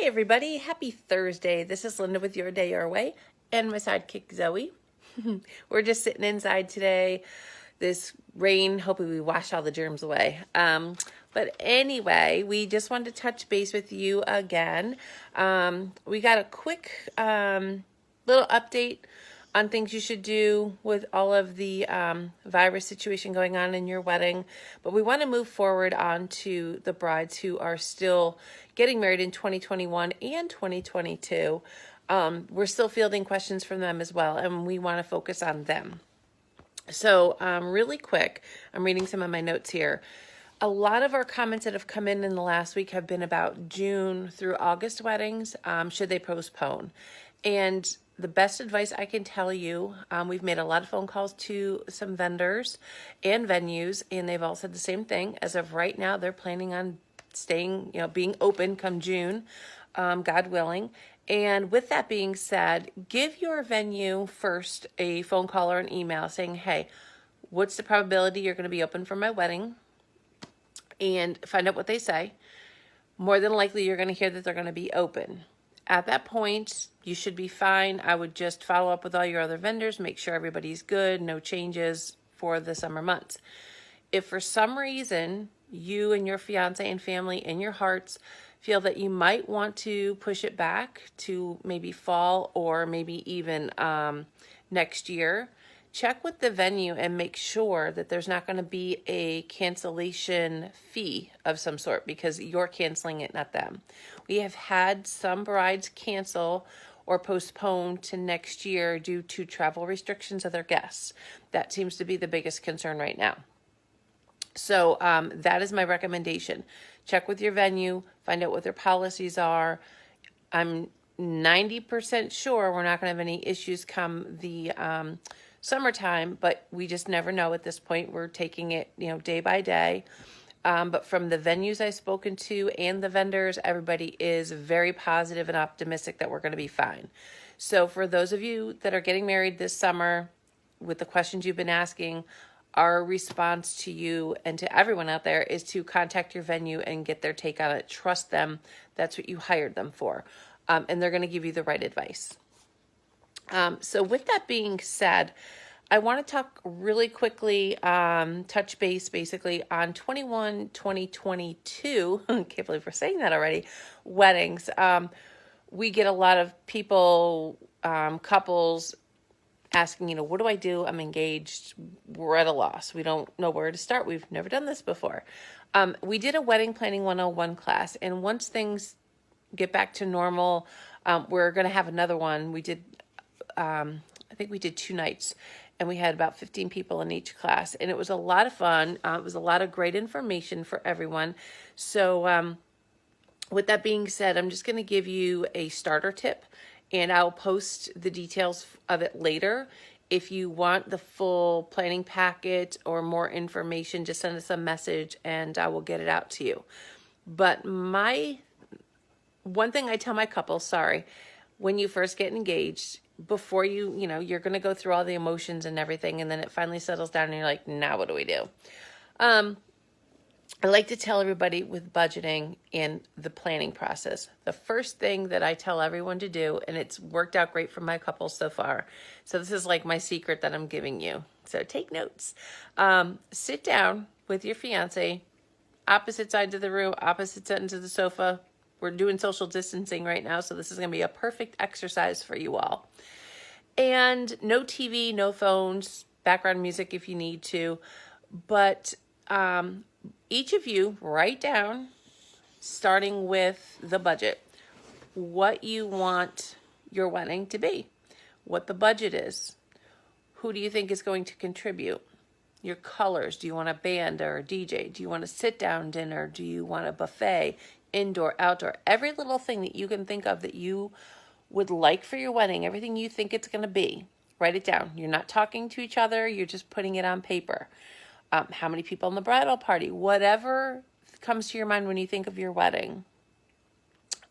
Hi everybody, happy Thursday. This is Linda with Your Day Your Way and my sidekick Zoe. We're just sitting inside today. This rain, hoping we wash all the germs away. But anyway, we just wanted to touch base with you again. We got a quick little update on things you should do with all of the virus situation going on in your wedding. But we want to move forward on to the brides who are still getting married in 2021 and 2022. We're still fielding questions from them as well, and we want to focus on them. So really quick, I'm reading some of my notes here. A lot of our comments that have come in the last week have been about June through August weddings. Should they postpone? And the best advice I can tell you, we've made a lot of phone calls to some vendors and venues, and they've all said the same thing. As of right now, they're planning on staying, being open come June, God willing. And with that being said, give your venue first a phone call or an email saying, hey, what's the probability you're going to be open for my wedding? And find out what they say. More than likely, you're going to hear that they're going to be open. At that point, you should be fine. I would just follow up with all your other vendors, make sure everybody's good, no changes for the summer months. If for some reason you and your fiance and family in your hearts feel that you might want to push it back to maybe fall or maybe even next year, check with the venue and make sure that there's not going to be a cancellation fee of some sort because you're canceling it, not them. We have had some brides cancel or postpone to next year due to travel restrictions of their guests. That seems to be the biggest concern right now. So that is my recommendation. Check with your venue, find out what their policies are. I'm 90% sure we're not going to have any issues come the summertime, but we just never know at this point. We're taking it, day by day. But from the venues I've spoken to and the vendors, everybody is very positive and optimistic that we're going to be fine. So for those of you that are getting married this summer, with the questions you've been asking, our response to you and to everyone out there is to contact your venue and get their take on it. Trust them. That's what you hired them for. And they're going to give you the right advice. So with that being said, I want to talk really quickly, touch base basically on 2022. Can't believe we're saying that already. Weddings. We get a lot of people, couples asking, what do I do? I'm engaged. We're at a loss. We don't know where to start. We've never done this before. We did a wedding planning 101 class, and once things get back to normal, we're going to have another one. We did, I think we did 2 nights, and we had about 15 people in each class, and it was a lot of fun. It was a lot of great information for everyone. So with that being said, I'm just going to give you a starter tip, and I'll post the details of it later. If you want the full planning packet or more information, just send us a message and I will get it out to you. But one thing I tell my couples, when you first get engaged, before you're going to go through all the emotions and everything, and then it finally settles down and you're like, now what do we do? I like to tell everybody with budgeting and the planning process, the first thing that I tell everyone to do, and it's worked out great for my couple so far. So this is like my secret that I'm giving you. So take notes. Sit down with your fiance, opposite sides of the room, opposite ends of the sofa. We're doing social distancing right now, so this is going to be a perfect exercise for you all. And no TV, no phones, background music if you need to, but each of you write down, starting with the budget, what you want your wedding to be, what the budget is, who do you think is going to contribute, your colors, do you want a band or a DJ, do you want a sit-down dinner, do you want a buffet, indoor, outdoor, every little thing that you can think of that you would like for your wedding, everything you think it's going to be, write it down. You're not talking to each other, you're just putting it on paper. How many people in the bridal party, whatever comes to your mind when you think of your wedding.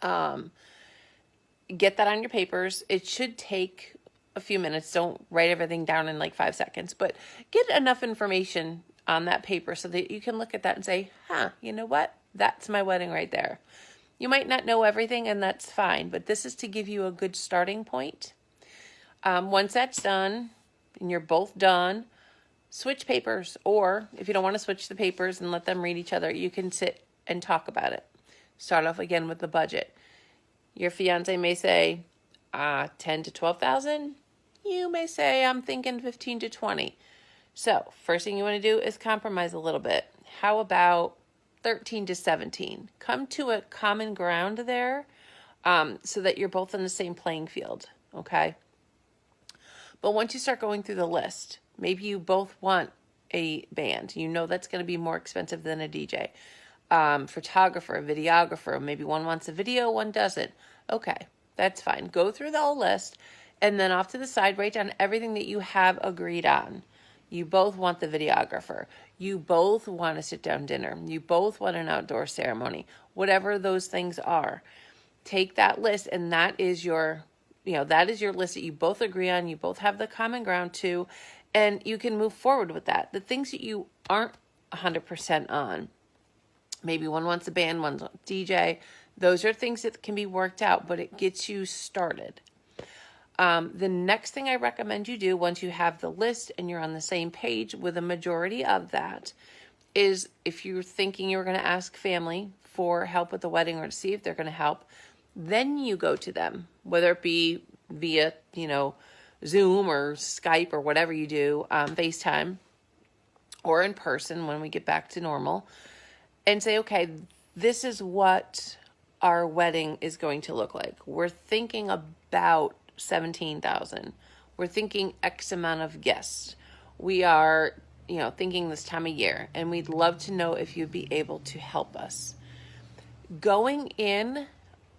Get that on your papers. It should take a few minutes. Don't write everything down in like 5 seconds, but get enough information on that paper so that you can look at that and say, you know what? That's my wedding right there. You might not know everything, and that's fine, but this is to give you a good starting point. Once that's done and you're both done, switch papers, or if you don't want to switch the papers and let them read each other, you can sit and talk about it. Start off again with the budget. Your fiance may say 10 to 12,000. You may say, I'm thinking 15 to 20. So first thing you want to do is compromise a little bit. How about 13 to 17? Come to a common ground there, so that you're both on the same playing field, okay? But once you start going through the list, maybe you both want a band. You know that's going to be more expensive than a DJ. Photographer, a videographer. Maybe one wants a video, one doesn't. Okay, that's fine. Go through the whole list, and then off to the side, write down everything that you have agreed on. You both want the videographer. You both want a sit-down dinner. You both want an outdoor ceremony. Whatever those things are. Take that list, and that is your list that you both agree on. You both have the common ground to, and you can move forward with that. The things that you aren't 100% on, maybe one wants a band, one wants a DJ. Those are things that can be worked out, but it gets you started. The next thing I recommend you do once you have the list and you're on the same page with a majority of that is, if you're thinking you're going to ask family for help with the wedding or to see if they're going to help, then you go to them, whether it be via, Zoom or Skype or whatever you do, FaceTime, or in person when we get back to normal, and say, okay, this is what our wedding is going to look like. We're thinking about 17,000. We're thinking X amount of guests. We are, thinking this time of year, and we'd love to know if you'd be able to help us. Going in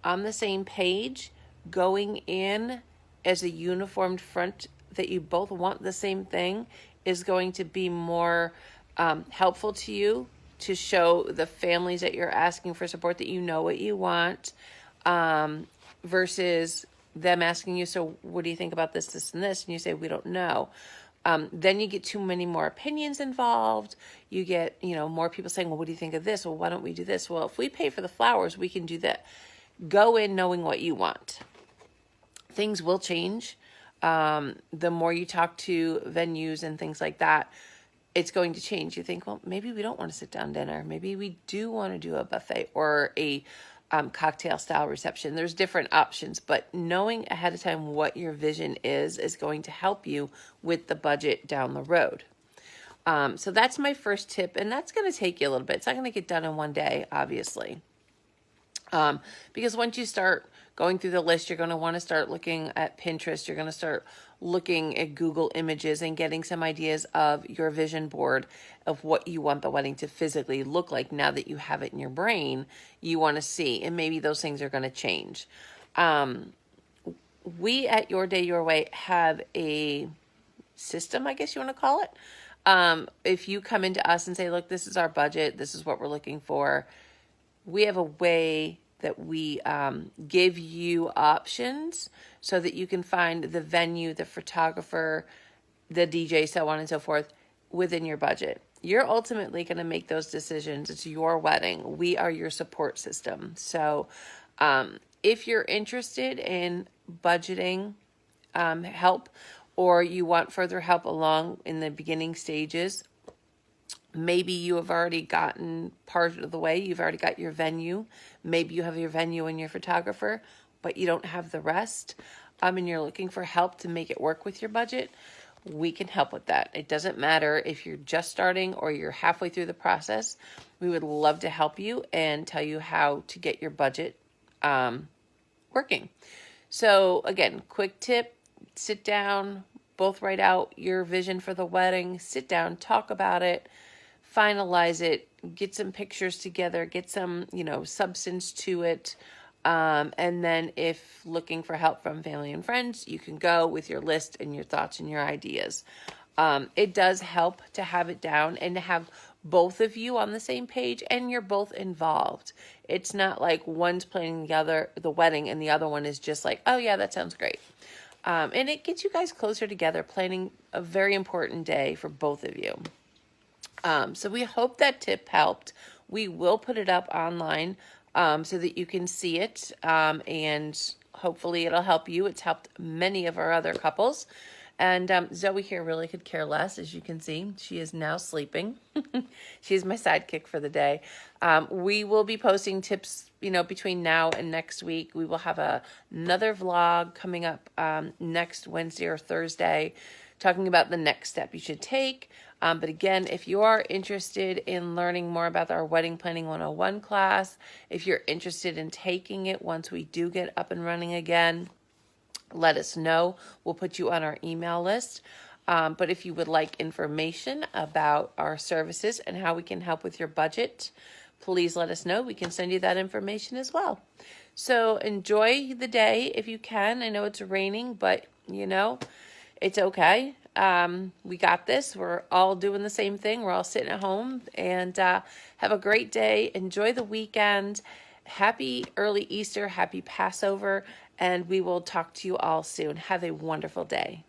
on the same page, going in as a uniformed front that you both want the same thing is going to be more helpful to you, to show the families that you're asking for support that you know what you want, versus them asking you, so what do you think about this, this, and this? And you say, we don't know. Then you get too many more opinions involved. You get, more people saying, well, what do you think of this? Well, why don't we do this? Well, if we pay for the flowers, we can do that. Go in knowing what you want. Things will change. The more you talk to venues and things like that, it's going to change. You think, well, maybe we don't want to sit down dinner. Maybe we do want to do a buffet or a cocktail style reception. There's different options, but knowing ahead of time what your vision is going to help you with the budget down the road. So that's my first tip, and that's going to take you a little bit. It's not going to get done in one day, obviously. Because once you start going through the list, you're going to want to start looking at Pinterest. You're going to start looking at Google Images and getting some ideas of your vision board of what you want the wedding to physically look like. Now that you have it in your brain, you want to see, and maybe those things are going to change. We at Your Day, Your Way have a system, I guess you want to call it. If you come into us and say, look, this is our budget, this is what we're looking for, we have a way that we give you options so that you can find the venue, the photographer, the DJ, so on and so forth, within your budget. You're ultimately going to make those decisions. It's your wedding. We are your support system. So if you're interested in budgeting help, or you want further help along in the beginning stages, maybe you have already gotten part of the way. You've already got your venue. Maybe you have your venue and your photographer, but you don't have the rest, and you're looking for help to make it work with your budget. We can help with that. It doesn't matter if you're just starting or you're halfway through the process. We would love to help you and tell you how to get your budget working. So again, quick tip, sit down, both write out your vision for the wedding, sit down, talk about it, finalize it, get some pictures together, get some, substance to it. And then if looking for help from family and friends, you can go with your list and your thoughts and your ideas. It does help to have it down and to have both of you on the same page and you're both involved. It's not like one's planning the wedding and the other one is just like, oh yeah, that sounds great. And it gets you guys closer together, planning a very important day for both of you. So we hope that tip helped. We will put it up online so that you can see it, and hopefully it'll help you. It's helped many of our other couples. And Zoe here really could care less, as you can see. She is now sleeping. She's my sidekick for the day. We will be posting tips, between now and next week. We will have another vlog coming up next Wednesday or Thursday, talking about the next step you should take. But again, if you are interested in learning more about our Wedding Planning 101 class, if you're interested in taking it once we do get up and running again, let us know. We'll put you on our email list. But if you would like information about our services and how we can help with your budget, please let us know. We can send you that information as well. So enjoy the day if you can. I know it's raining, but it's okay. We got this. We're all doing the same thing. We're all sitting at home, and have a great day. Enjoy the weekend. Happy early Easter. Happy Passover. And we will talk to you all soon. Have a wonderful day.